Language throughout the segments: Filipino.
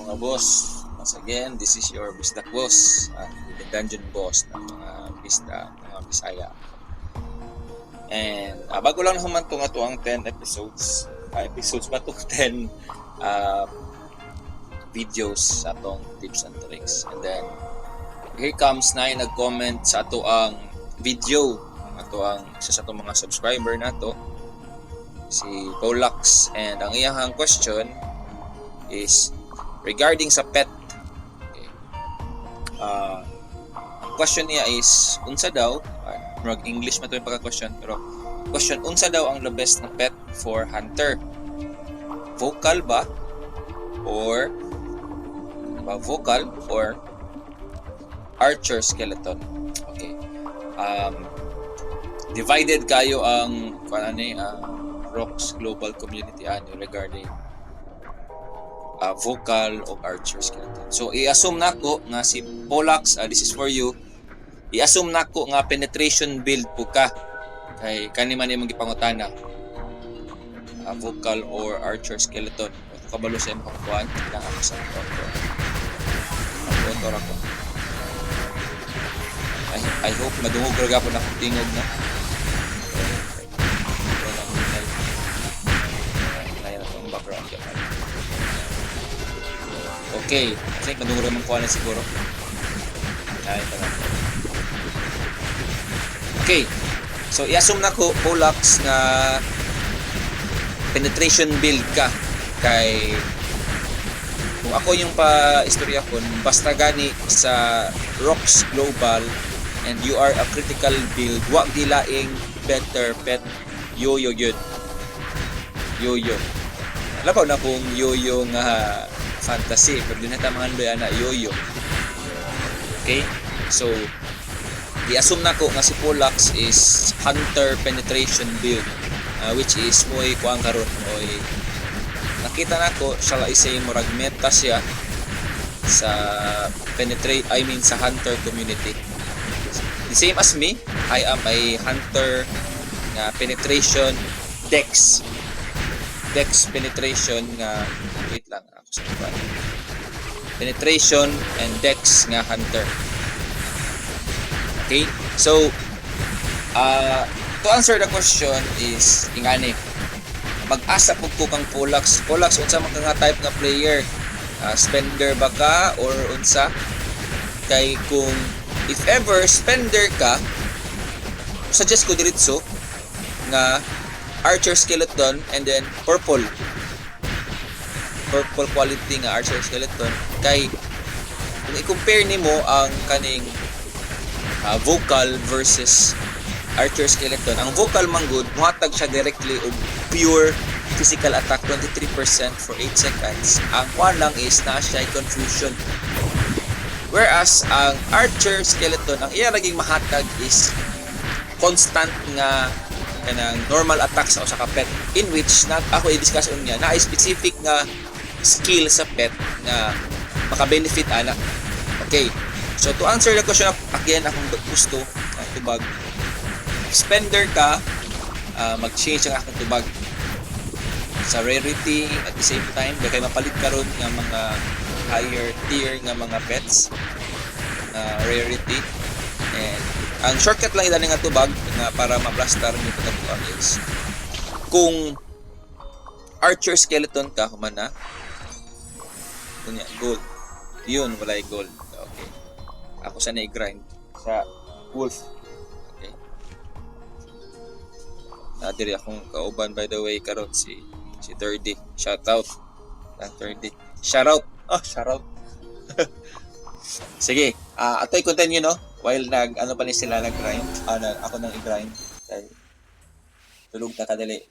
mga boss. Once again, this is your Bisdak Boss, the Dungeon Boss ng mga Bista, mga Bisaya. And bago lang naman ito nga ito ang 10 episodes. Episodes ba ito? 10 videos sa itong tips and tricks. And then, here comes na yung nag-comment sa ito ang video. Ito ang isa sa itong mga subscriber na ito, si Polax. And ang iyang question is regarding sa pet. Okay. Ang question niya is, unsa daw, English man ito yung pagka-question, pero question, unsa daw ang the best na pet for hunter? Vocal ba? Or vocal or archer skeleton? Okay. Divided kayo ang Rocks Global Community regarding vocal o archer skeleton. So i-assume nako nga si Polax, this is for you. I-assume nako nga penetration build po ka kay kani man imong gipangutana, vocal or archer skeleton. Kung kabalo sa imong kuan, lang ako sa motor ako. I hope madungog ra gyapon ako tingog na. Background. Okay, kasi madungog ra man kuan siguro. Ay, tara. Okay. So i-assume nako Polax nga penetration build ka kay kung ako yung pa-istorya ko, basta gani sa Rocks Global and you are a critical build, wag dilaing better pet yoyo yun. Yoyo. Labaw na kung yoyo nga fantasy, pag din natin mga loy na yoyo. Okay? So i-assume nako nga si Polax is hunter penetration build, which is mo'y kuang karon mo'y nakita nako shall I say murag meta siya sa sa hunter community. The same as me, I am a hunter nga penetration dex penetration nga wait lang ako sa penetration and dex nga hunter. Okay? So to answer the question is ingani, mag-asa pud ko kang Polax unsa man ka nga type nga player, spender ba ka or unsa? Kay kung if ever spender ka, suggest ko diretso nga archer skeleton and then purple quality nga archer skeleton. Kay kung i-compare nimo ang kaning vocal versus archer skeleton, ang vocal manggod muhatag siya directly og pure physical attack 23% for 8 seconds. Ang kuan lang is na siya confusion, whereas ang archer skeleton ang iya naging mahatag is constant nga kanang normal attack sa usa ka pet, in which na ako i-discuss unya na specific nga skill sa pet nga maka-benefit ana. Okay, so to answer the question again, akong gusto tubag spender ka, mag-change ang akong tubag sa rarity at the same time kay mapalit karon nga mga higher tier nga mga pets rarity. And ang shortcut lang ilan nga tubag nga para ma-blaster niyo pagkabuang is kung archer skeleton ka humana kunya gold yun, walay gold. Okay, ako sa na-grind sa wolf. Diri akong kauban by the way karon si 30. Shout out. 30. Shout out. Shout out. Sige, atoy continue no while pa ni sila nag-grind. Ako nang i-grind kay tulog ta kadali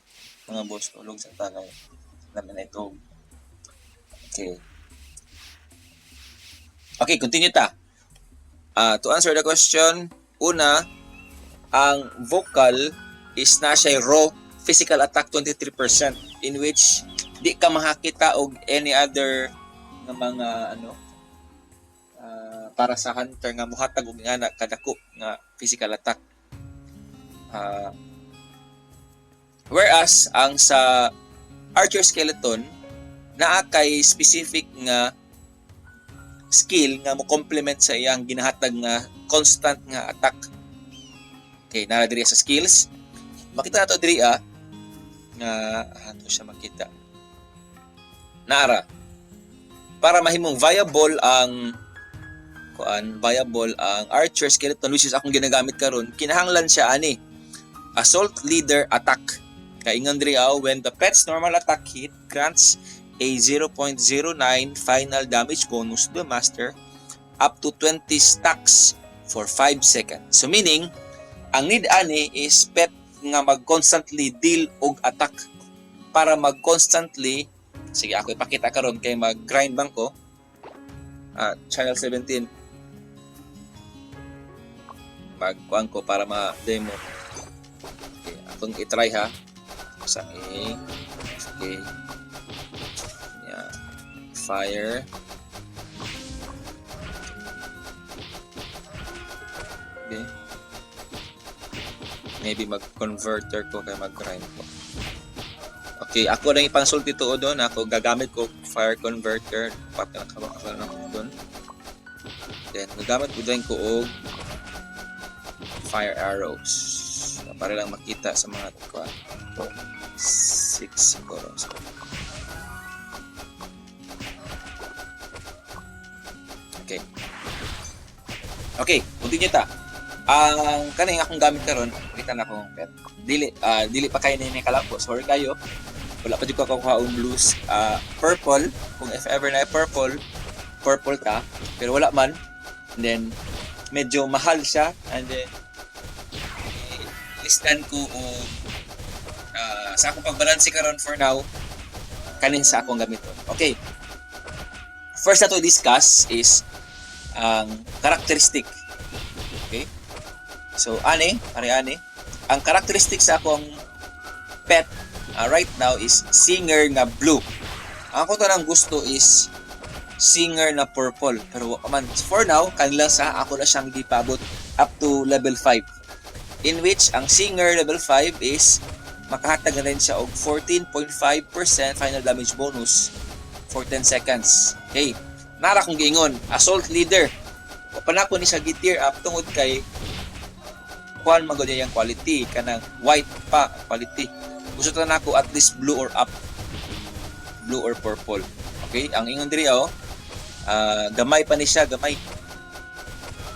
mga boss, tulog sa tagay. Naman na ito. Okay. Okay, continue ta. To answer the question, una, ang vocal is na siya raw physical attack 23%, in which di ka makakita og any other nga mga para sa hunter nga muhatag og nga kadako nga physical attack. Whereas ang sa archer skeleton naa kay specific nga skill nga mo complement sa iyang ginahatag nga constant nga attack. Okay, nara diri sa skills. Makita nato diri nga ato siya makita. Nara para mahimong viable ang archer skeleton, which is akong ginagamit karon, kinahanglan siya ani assault leader attack. Kay ingon diri when the pet's normal attack hit grants a 0.09 final damage bonus to the master up to 20 stacks for 5 seconds. So meaning, ang need ani is pet nga mag-constantly deal og attack para mag-constantly, sige ako ipakita karon kay mag-grind bang ko. Channel 17. Magkuhan ko para ma-demo. Okay, akong i-try ha. Sa okay. Yeah. Fire. Okay. Maybe mag-converter ko kay mag-grind ko. Okay, ako lang ipang-sulti to doon. Ako gagamit ko fire converter. Pati nakabaka na ako doon. Then, gagamit ko din ko og fire arrows. Para lang makita sa mga 6 siguro. Okay. Okay, continue ta. Ang kaning akong gamit karon, kita na akong pet. Dili pa kay ni kalabo. Sorry kayo. Wala pa di ko kuha og blues. Purple, kung if ever na purple ka, pero wala man. And then medyo mahal siya, and then listan ko o sa akong pagbalanse karon for now kanin sa akong gamiton. Okay. First na to discuss is ang characteristic. Okay? So, ani. Ang characteristic sa akong pet right now is singer nga blue. Ang ako tanang gusto is singer na purple. Pero man, for now, kanila sa ako na siyang gipabot up to level 5. In which, ang singer level 5 is makahatag na rin siya og 14.5% final damage bonus for 10 seconds. Okay. Nara kong giingon, assault leader. Panako ni siya gi-tier up tungod kay kuan magod yung quality kanang white pa quality. Gusto ta nako at least blue or up. Blue or purple. Okay? Ang ingon diri gamay pa ni siya, gamay.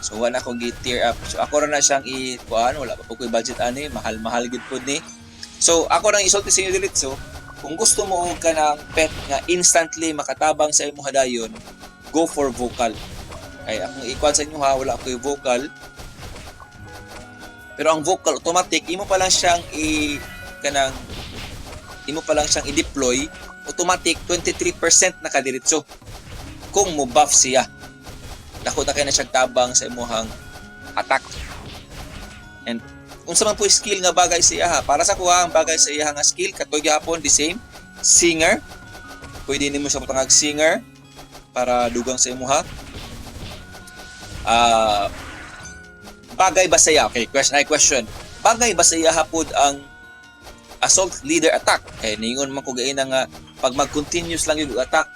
So wala akong gi-tier up. So ako ra na siyang kuan, wala pa ko budget ani, mahal-mahal gid pud ni. So ako nang isulti sa inyo diretso, kung gusto mo og kanang pet nga instantly makatabang sa imong hadayon, go for vocal. Kay akong ikuan sa inyo ha, wala ko yung vocal. Pero ang vocal automatic, imo pa lang siyang i-deploy, automatic 23% nakadiretso kung mo buff siya. Dako na kayo na siyang tabang sa imuhang attack. And kung sa man po skill nga bagay siya ha, para sa kuha ang bagay sa iya nga skill, katoy gihapon the same, singer. Pwede nimo siya putangag singer para dugang sa imuha. Bagay ba siya? Okay, question. Bagay ba siya hapod ang assault leader attack? Kaya ningon man ko gaina nga pag mag-continuous lang yung attack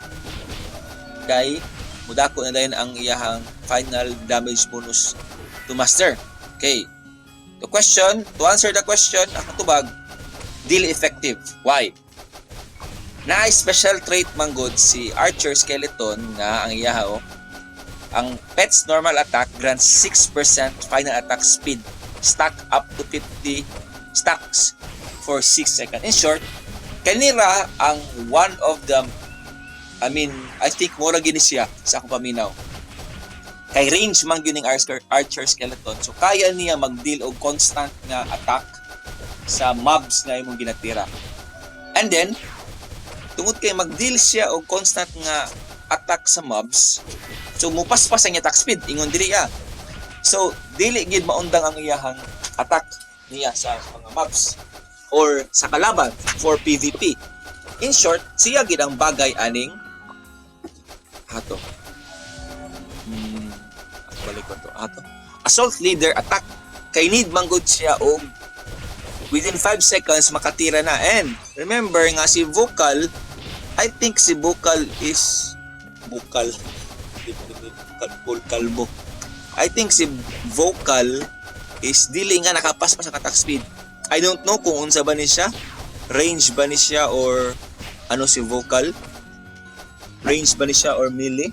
kay mudako na dayon ang iyahang final damage bonus to master. Okay. To answer the question, ang tubag, dili effective. Why? Na special trait manggod si Archer Skeleton nga ang iyaha ang pet's normal attack grants 6% final attack speed, stack up to 50 stacks for 6 seconds. In short, kanira ang one of the I think mura gini siya sa akong paminaw. Kay range man gyud ning Archer Skeleton. So kaya niya mag-deal og constant nga attack sa mobs nga imong ginatira. And then tungod kay mag-deal siya og constant nga attack sa mobs, so mupaspas ang attack speed ingon diri So dili gid maundang ang iyahang attack niya sa mga mobs or sa kalaban for PvP. In short, siya gid ang bagay aning hato. Balik ko to. Hato. Assault leader attack. Kay need manggod siya og within 5 seconds makatira na. And remember nga si Vocal, I think si Vocal is Vocal. kalbo. I think si Vocal is dili nga nakapas pa sa attack speed. I don't know kung unsa ba ni siya, range ba ni siya or ano si Vocal, range ba ni siya or melee,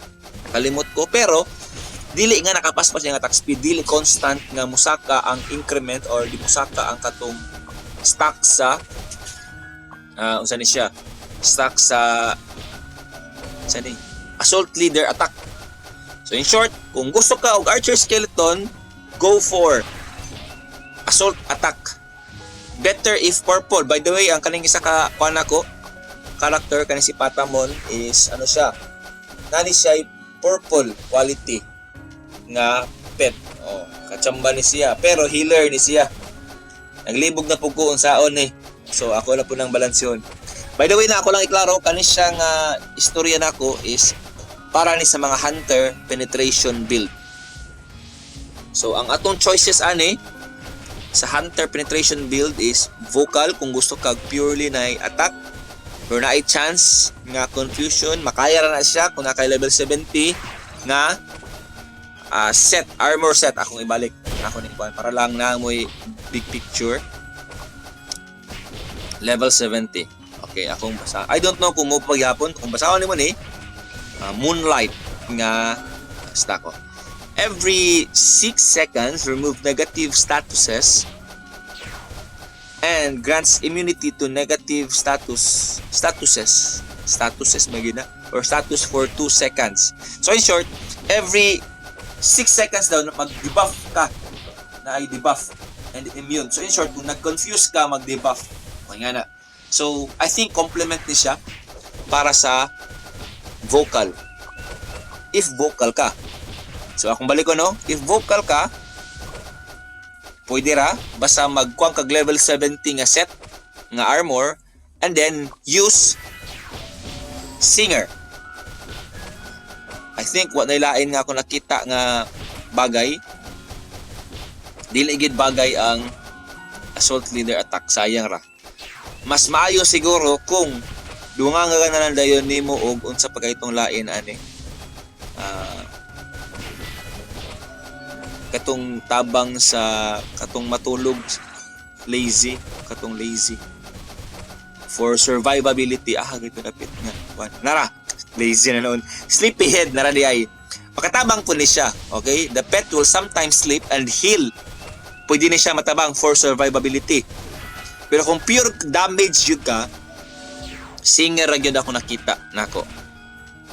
kalimot ko, pero dili nga nakapas pa siya ng attack speed, dili constant nga musaka ang increment or di musaka ang katong stack sa unsa ni siya, stack sa ni assault leader attack. So in short, kung gusto ka og archer skeleton, go for assault attack. Better if purple. By the way, ang kaning isa ka kuan ako character kaning si Patamon is ano siya, nani siya purple quality nga pet. Oh, kachamba ni siya pero healer ni siya. Naglibog na pug ko unsaon eh. So ako na po nang balansyon. By the way, na ako lang iklaro kanin siya nga istorya nako is para ni sa mga hunter penetration build. So ang atong choices ani sa hunter penetration build is Vocal kung gusto kag purely na attack pero na chance nga confusion, makaya ra na siya kung naka level 70 nga set, armor set. Akong ibalik ako ni kuan para lang na mo'y big picture. Level 70. Okay, akong basa. I don't know kung mo pagyapon, kung basahon nimo ni Moonlight nga stack ko. Every 6 seconds, remove negative statuses and grants immunity to negative statuses magina or status for 2 seconds. So in short, every 6 seconds daw mag-debuff ka na ay debuff and immune. So in short, kung nag-confuse ka, mag-debuff. Okay nga na. So I think complement ni siya para sa Vocal. If Vocal ka. So akong balik ko no, if Vocal ka, pwede ra basta magkuang kag level 70 nga set nga armor and then use Singer. I think what nailain nga ako nakita nga bagay, dili gid bagay ang assault leader attack, sayang ra. Mas maayo siguro kung dunga nga na lang dayon nimo og unsa pa kaytong lain ani. Katong tabang sa katong matulog lazy for survivability gito napit nga nara lazy na noon, sleepyhead nara di ay pakatabang po ni siya. Okay, the pet will sometimes sleep and heal, pwede ni siya matabang for survivability. Pero kung pure damage yun ka, Singer ra gyud ako nakita nako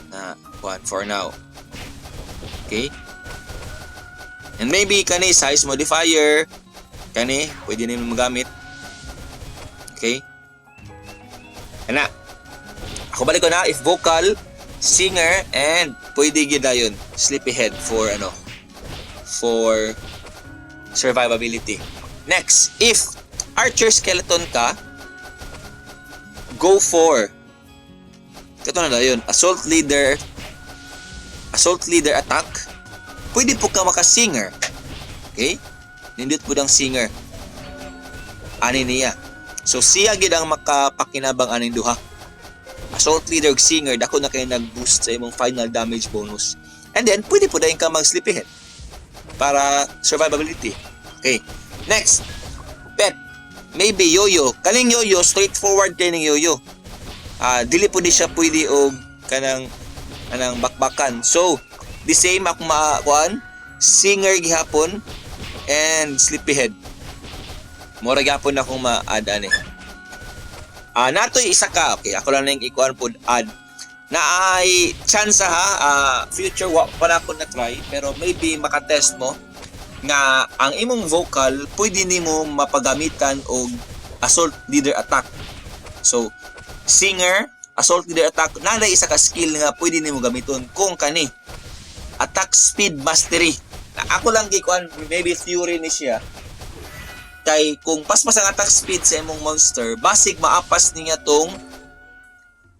na one for now. Okay, and maybe kani size modifier kani pwede nimo magamit. Okay, ana ako balik ko na if Vocal, Singer, and pwede gyud dayon sleepyhead for for survivability. Next, if archer skeleton ka, go for kato na dayon assault leader attack. Pwede po ka maka-Singer. Okay? Nindot po dang Singer. Ani niya. So siya gid ang makapakinabang aning duha. Assault leader ug Singer dako na kay nag-boost sa imong final damage bonus. And then pwede po dayon ka mag-sleepyhead para survivability. Okay. Next, pet. Maybe Yoyo. Kaning Yoyo, straightforward kay ning Yoyo. Dili po di siya pwede og kanang bakbakan. So the same ako maakuan, Singer gihapon and sleepyhead. Mura gihapon akong ma-add ani. Natoy isa ka. Okay, ako lang ning ikuan pod add. Na ay chance future wa pa na ko na try pero maybe makatest mo nga ang imong Vocal pwede nimo mapagamitan og assault leader attack. So Singer, assault leader attack, nada isa ka skill nga pwede nimo gamiton kung kani attack speed mastery. Ako lang gikuan maybe theory ni siya. Kay kung paspas ang attack speed sa imong monster, basig maapas niya tong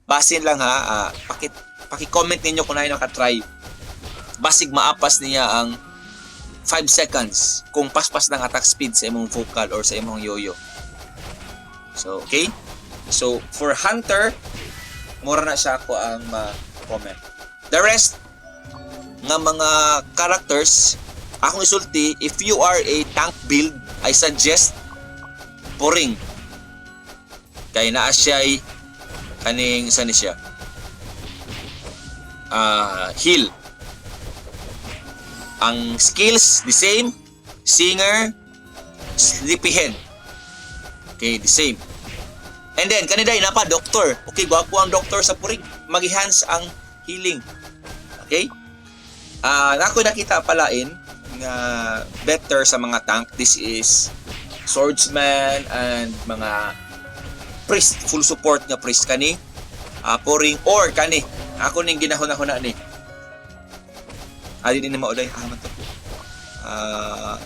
basin lang paki-comment ninyo kung nayo naka-try. Basig maapas niya ang 5 seconds kung paspas ng attack speed sa imong Vocal or sa imong Yoyo. So, okay? So, for Hunter, mura na siya ako ang ma-comment. The rest, nga mga characters akong isulti. If you are a tank build, I suggest Poring. Kay naa siya ay kaning saan siya? Heal. Ang skills the same, Singer, Sleepyhead. Okay, the same. And then kaniday na pa Doctor. Okay, gwapo ang Doctor sa Poring. Mag-enhance ang healing. Okay? Nako nakita palain nga better sa mga tank. This is Swordsman and mga priest, full support nga priest kani. Poring or kani. Ako ning ginahuna-huna ni. Ali din na mauday man to.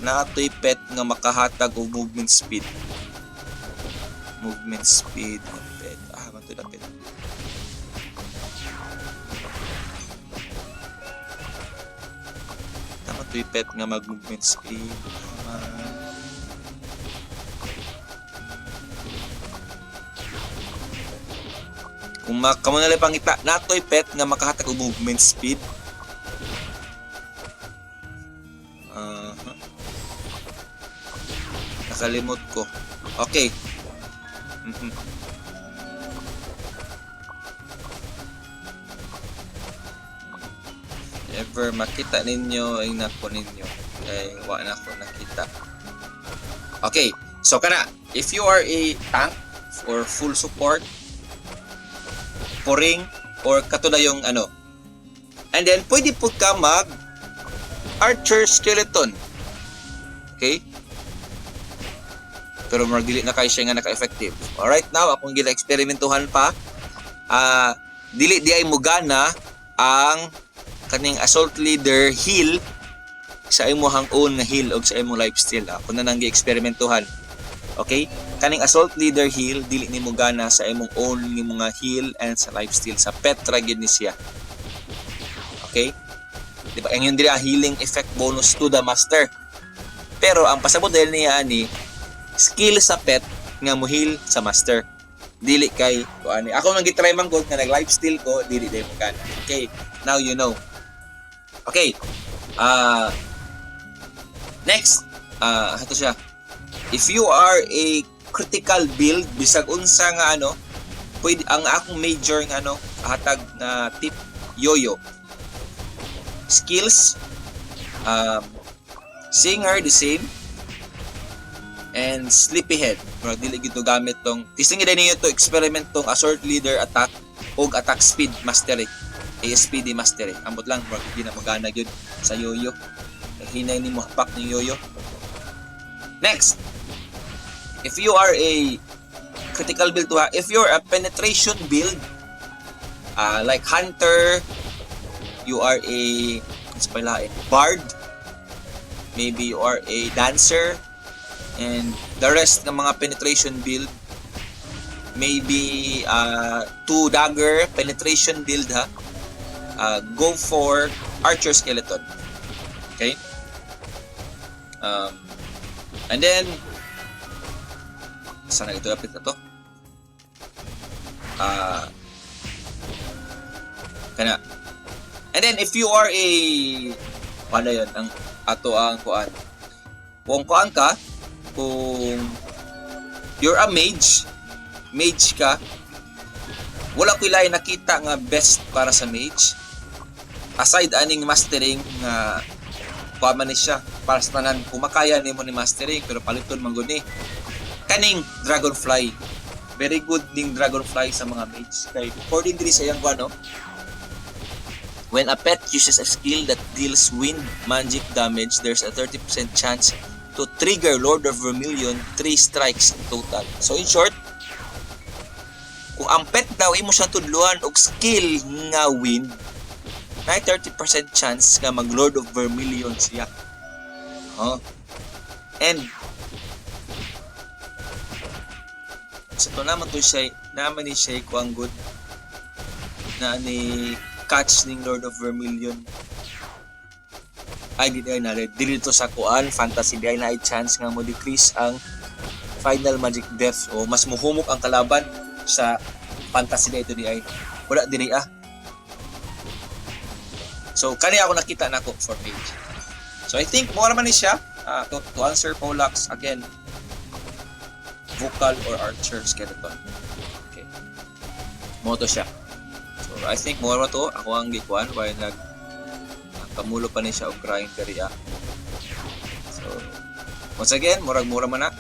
Naatoy pet nga makahatag og movement speed. Movement speed ng pet. Man to na pet. Tama to pet nga mag-movement speed. Kung kamo na lang pangita, natoy pet nga makahatag og movement speed. Nakalimot ko. Okay. Ever makita ninyo ay nako ninyo. Ay wa na ko nakita. Okay. So kana, if you are a tank or full support, Poring or katulad yung ano. And then pwede po ka mag Archer Skeleton. Okay? Pero magdili na kayo siya nga naka-effective. Alright, now akong gila-eksperimentuhan pa. Dili di ay mugana ang kaning Assault Leader heal sa imong own nga heal o sa imong lifesteal. Ako na nang gi-eksperimentuhan. Okay? Kaning Assault Leader heal dili nimo gana sa imong own ni mga heal and sa lifesteal sa Petra gid ni siya. Okay? Di ba? Ang yun dili healing effect bonus to the master. Pero ang pasabot dahil niya ani skill sa pet nga mo heal sa master. Dili kay kuani. Ako nang gitry man gud nga nag lifesteal ko dili mo gana. Okay? Now you know. Okay. Next, hato siya. If you are a critical build bisag unsa nga ano, pwede ang akong major nga ano, hatag na tip yoyo. Skills Singer the same and Sleepyhead. Pero dili gito gamit tong tisingin din niyo to experiment tong Assault Leader attack og attack speed mastery. ASPD mastery. Ambot lang bro, di na magana gyud sa yoyo. Hinay ni mo hapak ng yoyo. Next, if you are a critical build to if you're a penetration build like Hunter, you are a Bard, maybe you are a Dancer, and the rest ng mga penetration build, maybe 2 dagger penetration build go for Archer Skeleton. Okay? And then sana ito lapit na to. Kana. And then if you are a paano yun ang ato ang kuan. Kung kuan ka, kung you're a mage ka, wala ko ilay nakita nga best para sa mage. Aside aning mastering nga kuan ni siya para sa tanan kumakaya nimo ni mastering pero paliton man gud ni kaning Dragonfly. Very good ding Dragonfly sa mga mage. Kay according diri sa iyang kuno, when a pet uses a skill that deals wind magic damage, there's a 30% chance to trigger Lord of Vermilion 3 strikes in total. So in short, kung ang pet daw imo siyang tudluan og skill nga wind, may 30% chance nga mag Lord of Vermilion siya. And sa to naman to siya, naman ni siya ko ang good na ni catch ning Lord of Vermilion. Ay di ay na dito sa kuan fantasy di ay na chance nga mo decrease ang final magic death o mas muhumok ang kalaban sa fantasy dito di ay wala diri So kani ako nakita nako for mage. So I think more man ni siya to answer Polax again. Vocal or archer skeleton. Okay. Mo to siya. So I think more to ako ang gikuan while kamulo pa ni siya og grind diri. So once again, murag-mura man na.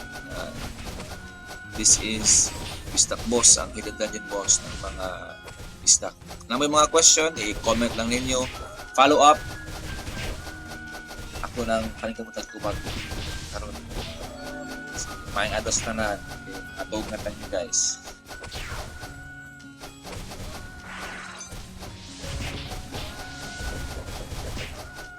This is Pistak Boss, ang hidden dungeon boss ng mga Pistak. Na may mga question, i-comment lang ninyo. Follow up. Ako nang kanikabutag tubag. Karon. Maayong ados na na. Okay. Atog na tayo guys.